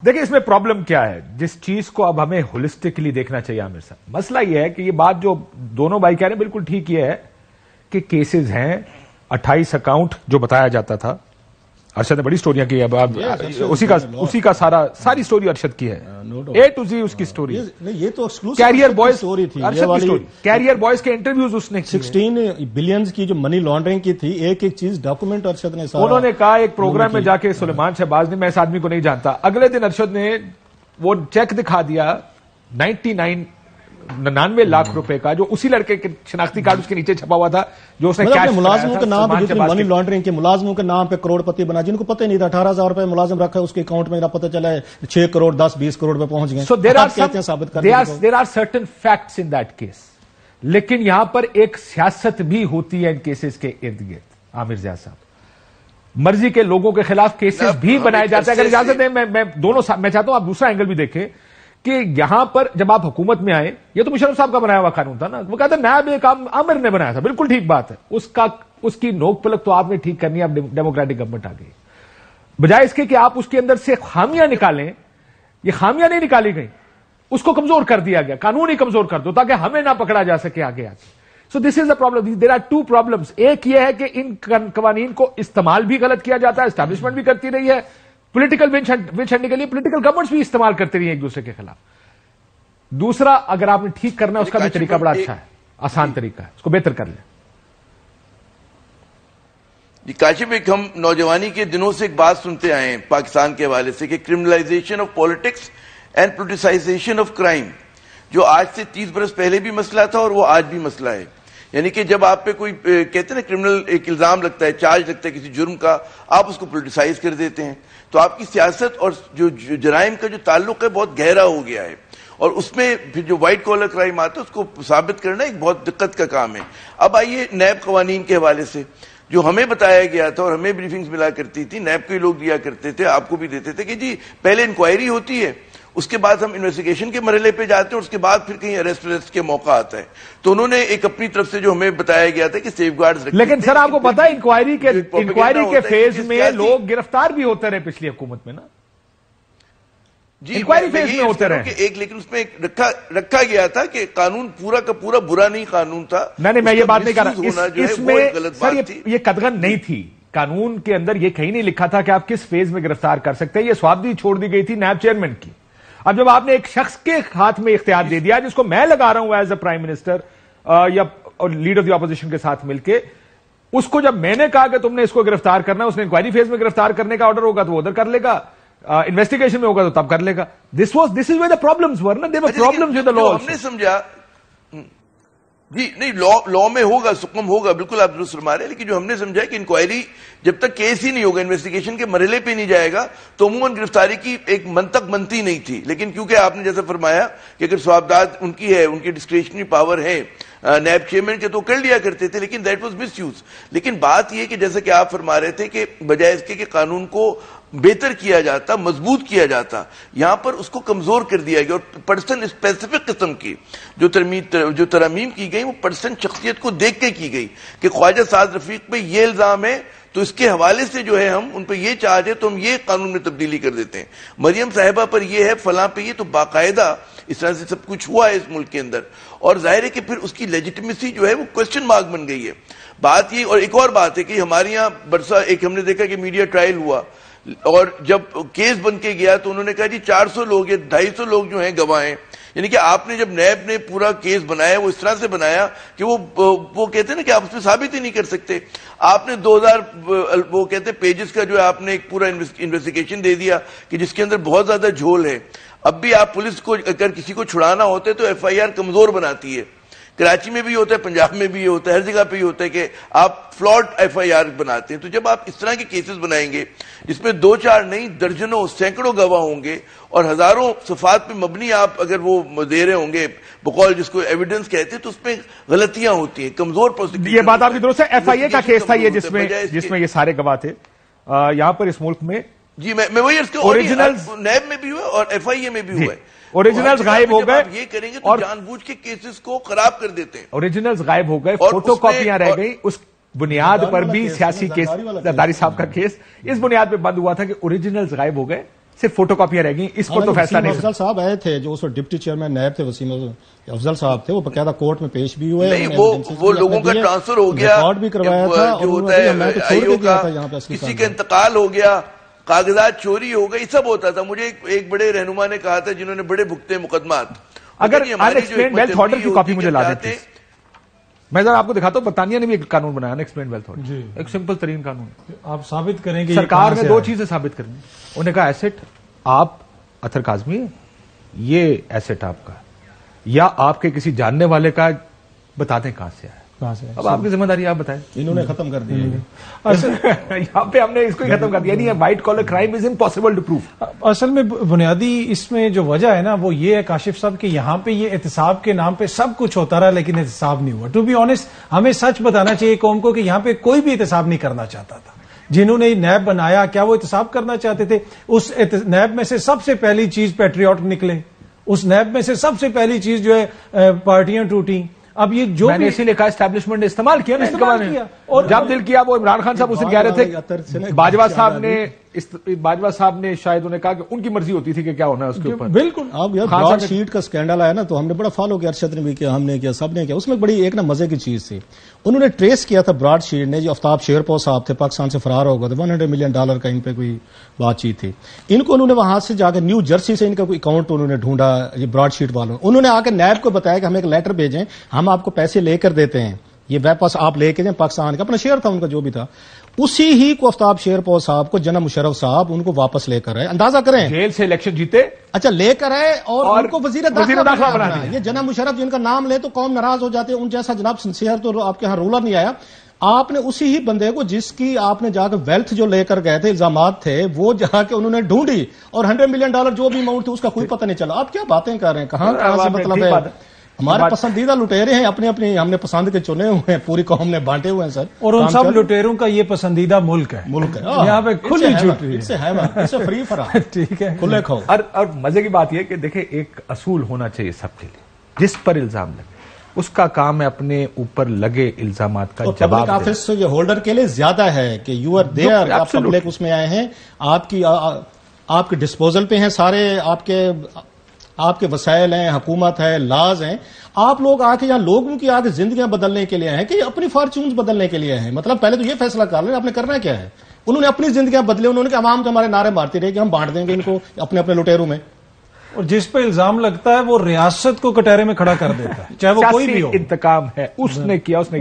देखिए इसमें प्रॉब्लम क्या है, जिस चीज को अब हमें होलिस्टिकली देखना चाहिए आमिर साहब, मसला यह है कि ये बात जो दोनों भाई कह रहे हैं बिल्कुल ठीक ये है कि केसेस हैं 28 अकाउंट जो बताया जाता था। अरशद ने बड़ी स्टोरियां की है, उसी का सारी स्टोरी अरशद की है, A to Z उसकी स्टोरी। ये तो कैरियर बॉयज स्टोरी थी, कैरियर बॉयज के इंटरव्यूज उसने 16 बिलियंस की जो मनी लॉन्ड्रिंग की थी, एक एक चीज डॉक्यूमेंट अरशद ने सारा। उन्होंने कहा एक प्रोग्राम में जाके सुलेमान शहबाज ने, मैं इस आदमी को नहीं जानता, अगले दिन अरशद ने वो चेक दिखा दिया 99 लाख रुपए का, जो उसी लड़के के शनाख्ती कार्ड उसके नीचे छपा हुआ था जो उसने कैश मुलाजिमों के नाम पे, मनी लॉन्ड्रिंग के मुलाजिमों के नाम पे करोड़पति बना, जिनको पता ही नहीं था। 18,000 रुपए मुलाजिम रखा है उसके अकाउंट में, पता चला है 6 करोड़ 10-20 करोड़ पे पहुंच गए। So there are certain facts in that case, लेकिन यहां पर एक सियासत भी होती है इन केसेस के इर्द गिर्द। आमिर ज़िया साहब, मर्जी के लोगों के खिलाफ केसेस भी बनाए जाते हैं। अगर इजाजत है मैं चाहता हूं आप दूसरा एंगल भी देखें कि यहां पर जब आप हुकूमत में आए, ये तो मुशर्रफ साहब का बनाया हुआ कानून था ना, वो कहता नायब एक आमिर ने बनाया था, बिल्कुल ठीक बात है, उसकी नोक पलक तो आपने ठीक करनी है। अब डेमोक्रेटिक गवर्नमेंट आ गई, बजाय इसके कि आप उसके अंदर से खामियां निकालें, ये खामियां नहीं निकाली गई, उसको कमजोर कर दिया गया, कानून ही कमजोर कर दो ताकि हमें ना पकड़ा जा सके आगे आगे। So this is the problem, there are two problems. एक ये है कि इन कवानीन को इस्तेमाल भी गलत किया जाता है, एस्टैब्लिशमेंट भी करती रही है, पॉलिटिकल विंच हंटने के लिए पॉलिटिकल गवर्नमेंट्स भी इस्तेमाल करते रही है एक दूसरे के खिलाफ। दूसरा, अगर आपने ठीक करना है उसका भी तरीका बड़ा अच्छा है, आसान तरीका है, उसको बेहतर कर लें। काशिफ, एक हम नौजवानी के दिनों से एक बात सुनते आए हैं पाकिस्तान के हवाले से कि criminalisation of politics and politicisation of crime, जो आज से 30 बरस पहले भी मसला था और वो आज भी मसला है। यानी कि जब आप पे कोई कहते हैं ना क्रिमिनल एक इल्जाम लगता है, चार्ज लगता है किसी जुर्म का, आप उसको पोलिटिसाइज कर देते हैं, तो आपकी सियासत और जो जराइम का जो ताल्लुक है बहुत गहरा हो गया है, और उसमें फिर जो व्हाइट कॉलर क्राइम आता है उसको साबित करना एक बहुत दिक्कत का काम है। अब आइए नैब कवानीन के हवाले से जो हमें बताया गया था और हमें ब्रीफिंग्स मिला करती थी, नैब के लोग दिया करते थे, आपको भी देते थे कि जी पहले इंक्वायरी होती है, उसके बाद हम इन्वेस्टिगेशन के मरहले पे जाते हैं, उसके बाद फिर कहीं अरेस्ट के मौका आता है। तो उन्होंने एक अपनी तरफ से जो हमें बताया गया था कि सेफगार्ड्स रखते। लेकिन सर आपको पता है इंक्वायरी के फेज में लोग गिरफ्तार भी होते रहे पिछली हुकूमत में ना जी, इंक्वायरी फेज में होते रहे एक, लेकिन उसमें एक रखा गया था कि कानून पूरा का पूरा बुरा नहीं कानून था। नहीं, मैं ये बात नहीं कर रहा, इसमें सर ये कदगन नहीं थी, कानून के अंदर ये कहीं नहीं लिखा था कि आप किस फेज में गिरफ्तार कर सकते हैं, ये स्वाबदी छोड़ दी गई थी नैब चेयरमैन की। अब जब आपने एक शख्स के हाथ में इख्तियार दे दिया जिसको मैं लगा रहा हूं एज अ प्राइम मिनिस्टर या लीडर ऑफ द ऑपोजिशन के साथ मिलकर, उसको जब मैंने कहा कि तुमने इसको गिरफ्तार करना, उसने इंक्वायरी फेज में गिरफ्तार करने का ऑर्डर होगा तो वो उधर कर लेगा, इन्वेस्टिगेशन में होगा तो तब कर लेगा। This is where the problems were ना, there were problems with the law. हमने समझा जी नहीं, लॉ में होगा, सुकम होगा, बिल्कुल आप दुरुस्त फरमा रहे हैं, लेकिन जो हमने समझा है कि इंक्वायरी जब तक केस ही नहीं होगा, इन्वेस्टिगेशन के मरहले पे नहीं जाएगा, तो अमूमन गिरफ्तारी की एक मंतक बनती नहीं थी। लेकिन क्योंकि आपने जैसा फरमाया कि अगर सवाबदाद उनकी है, उनकी डिस्क्रिशनरी पावर है नैब चेयरमैन के, तो कर लिया करते थे, लेकिन दैट वाज मिसयूज। लेकिन बात यह कि जैसे कि आप फरमा रहे थे कि बजाय इसके कि कानून को बेहतर किया जाता, मजबूत किया जाता, यहां पर उसको कमजोर कर दिया गया, और पर्सन स्पेसिफिक किस्म की जो तरमीम की गई वो पर्सन शख्सियत को देख के की गई कि ख्वाजा साद रफीक पे ये इल्जाम है तो इसके हवाले से जो है हम उन पर ये चार्ज है तो हम ये कानून में तब्दीली कर देते हैं, मरियम साहिबा पर ये है, फलां पे ये, तो बाकायदा इस तरह से सब कुछ हुआ है इस मुल्क के अंदर, और जाहिर है कि फिर उसकी लेजिटिमेसी जो है वो क्वेश्चन मार्क बन गई है। बात ये, और एक और बात है कि हमारे यहाँ बरसा एक हमने देखा कि मीडिया ट्रायल हुआ, और जब केस बन के गया तो उन्होंने कहा जी 400 लोग या 250 लोग जो हैं गवाह हैं। यानी कि आपने जब नैब ने पूरा केस बनाया वो इस तरह से बनाया कि वो कहते हैं ना कि आप उसमें साबित ही नहीं कर सकते। आपने 2000 वो कहते हैं पेजेस का जो है आपने एक पूरा इन्वेस्टिगेशन दे दिया कि जिसके अंदर बहुत ज्यादा झोल है। अब भी आप पुलिस को अगर किसी को छुड़ाना होता है तो FIR कमजोर बनाती है, कराची में भी होता है, पंजाब में भी होता है, हर जगह पे ही होता है कि आप फ्लॉड FIR बनाते हैं। तो जब आप इस तरह के केसेस बनाएंगे जिसमें 2-4 नहीं दर्जनों सैकड़ों गवाह होंगे और हजारों सफात पे मबनी आप अगर वो दे रहे होंगे बकौल जिसको एविडेंस कहते हैं, तो उसमें गलतियां होती हैं, कमजोर प्रोसिक्यूशन। ये बात आपकी दुरुस्त है, FIA का केस था ये जिसमें ये सारे गवाह थे यहां पर इस मुल्क में। जी मैं वही ओरिजिनल नैब में भी हुआ और FIA में भी हुआ है। ओरिजिनल्स गायब हो गए, ये करेंगे तो जानबूझ के केसेस को खराब कर देते हैं। ओरिजिनल्स गायब हो गए, फोटो कॉपियां रह गई, उस बुनियाद पर भी सियासी केस, जरदारी साहब का केस इस बुनियाद पे बंद हुआ था कि ओरिजिनल्स गायब हो गए, صرف فوٹو کاپیاں رہ گئی. اس پر تو فیصلہ نہیں. افضل صاحب آئے تھے جو اس ڈپٹی چیئرمین نیب تھے, وسیم افضل صاحب تھے, وہ باقاعدہ کورٹ میں پیش بھی ہوئے. وہ لوگوں کا ٹرانسفر ہو گیا, ریکارڈ بھی کروایا تھا, جو ہوتا ہے کسی کا انتقال ہو گیا, کاغذات چوری ہو گئی, سب ہوتا تھا. مجھے ایک بڑے رہنما نے کہا تھا جنہوں نے بڑے بھگتے مقدمات, اگر انیکسپلینڈ ویلتھ آرڈر کی کاپی مجھے لا دیتے. میں ذرا آپ کو دکھاتا ہوں, برطانیہ نے بھی ایک قانون بنایا انیکسپلینڈ ویلتھ آرڈر, ایک سمپل ترین قانون. آپ ثابت کریں گے سرکار نے 2 چیزیں ثابت کرنی. انہوں نے کہا ایسٹ آپ اطہر کاظمی ہے, یہ ایسٹ آپ کا, یا آپ کے کسی جاننے والے کا, بتا دیں کہاں سے آیا. اب آپ کی ذمہ داری آپ بتائیں. انہوں نے ختم کر دیا. یہاں پہ ہم نے اس کو ختم کر دیا. نہیں, white collar crime is impossible to proof. اصل میں بنیادی اس میں جو وجہ ہے نا وہ یہ ہے کاشف صاحب کہ یہاں پہ یہ احتساب کے نام پہ سب کچھ ہوتا رہا لیکن احتساب نہیں ہوا. ٹو بی آنےسٹ ہمیں سچ بتانا چاہیے قوم کو کہ یہاں پہ کوئی بھی احتساب نہیں کرنا چاہتا تھا. جنہوں نے نیب بنایا کیا وہ احتساب کرنا چاہتے تھے؟ اس نیب میں سے سب سے پہلی چیز پیٹریوٹ نکلے, اس نیب میں سے سب سے پہلی چیز جو ہے پارٹیاں ٹوٹی. اب یہ جو میں نے اسی لیے کہا اسٹیبلشمنٹ نے استعمال کیا نا اس کے بارے میں, اور جب دل کیا وہ عمران خان صاحب اسے کہہ رہے تھے, باجوہ صاحب نے شاید انہیں کہا کہ ان کی مرضی ہوتی تھی کہ کیا ہونا ہے اس کے اوپر. بالکل. اب یار براڈ شیٹ کا اسکینڈل آیا نا تو ہم نے بڑا فالو کیا, ارشد نے بھی کیا, ہم نے کیا, سب نے کیا. اس میں بڑی ایک نا مزے کی چیز تھی, انہوں نے ٹریس کیا تھا براڈ شیٹ نے, جو آفتاب شیرپور صاحب تھے پاکستان سے فرار ہو گئے تھے, $100 ملین کا ان پہ کوئی بات چیت تھی. ان کو انہوں نے وہاں سے جا کے نیو جرسی سے ان کا کوئی اکاؤنٹ انہوں نے ڈھونڈا, یہ براڈ شیٹ والوں. انہوں نے آ کے نیب کو بتایا کہ ہم ایک لیٹر بھیجیں, ہم آپ کو پیسے لے کر دیتے ہیں, یہ واپس آپ لے کے جائیں. پاکستان کا اپنا شیئر تھا ان کا جو بھی تھا, اسی ہی کو آفتاب شیرپور صاحب کو جناب مشرف صاحب ان کو واپس لے کر آئے. اندازہ کریں, جیل سے الیکشن جیتے, اچھا لے کر آئے اور ان کو وزیر داخلہ بنا دیا. یہ جناب مشرف جن کا نام لے تو قوم ناراض ہو جاتے ہیں. ان جیسا جناب سنسیئر تو آپ کے ہاں رولر نہیں آیا. آپ نے اسی ہی بندے کو جس کی آپ نے جا کے ویلتھ جو لے کر گئے تھے, الزامات تھے, وہ جا کے انہوں نے ڈھونڈی اور $100 ملین جو بھی اماؤنٹ تھی اس کا کوئی پتہ نہیں چلا. آپ کیا باتیں کر رہے ہیں, کہاں سے مطلب ہے. ہمارے پسندیدہ لٹیرے ہیں, اپنے اپنے ہم نے پسند کے چنے ہوئے ہیں, پوری قوم نے بانٹے ہوئے ہیں سر. اور ان سب لٹیروں کا یہ پسندیدہ ملک ہے, یہاں پہ کھلی چھٹی ہے, فری فرا, ٹھیک ہے, کھلے کھاؤ. اور مزے کی بات یہ کہ دیکھیں ایک اصول ہونا چاہیے سب کے لیے, جس پر الزام لگے اس کا کام ہے اپنے اوپر لگے الزامات کا جواب پبلک آفس یہ ہولڈر کے لیے زیادہ ہے کہ یو آر دیئر, آپ پبلک اس میں آئے ہیں, آپ کے ڈسپوزل پہ ہیں سارے, آپ کے وسائل ہیں, حکومت ہے, لاز ہیں. آپ لوگ آ کے یہاں لوگوں کی آگے زندگیاں بدلنے کے لیے ہیں کہ اپنی فارچونز بدلنے کے لیے ہیں. مطلب پہلے تو یہ فیصلہ کر لیں آپ نے کرنا کیا ہے. انہوں نے اپنی زندگیاں بدلے, انہوں نے کہ عوام تو ہمارے نعرے مارتی رہے کہ ہم بانٹ دیں گے ان کو اپنے اپنے لٹیروں میں. اور جس پہ الزام لگتا ہے وہ ریاست کو کٹہرے میں کھڑا کر دیتا ہے, چاہے وہ کوئی بھی ہو. انتقام ہے, اس نے کیا, اس نے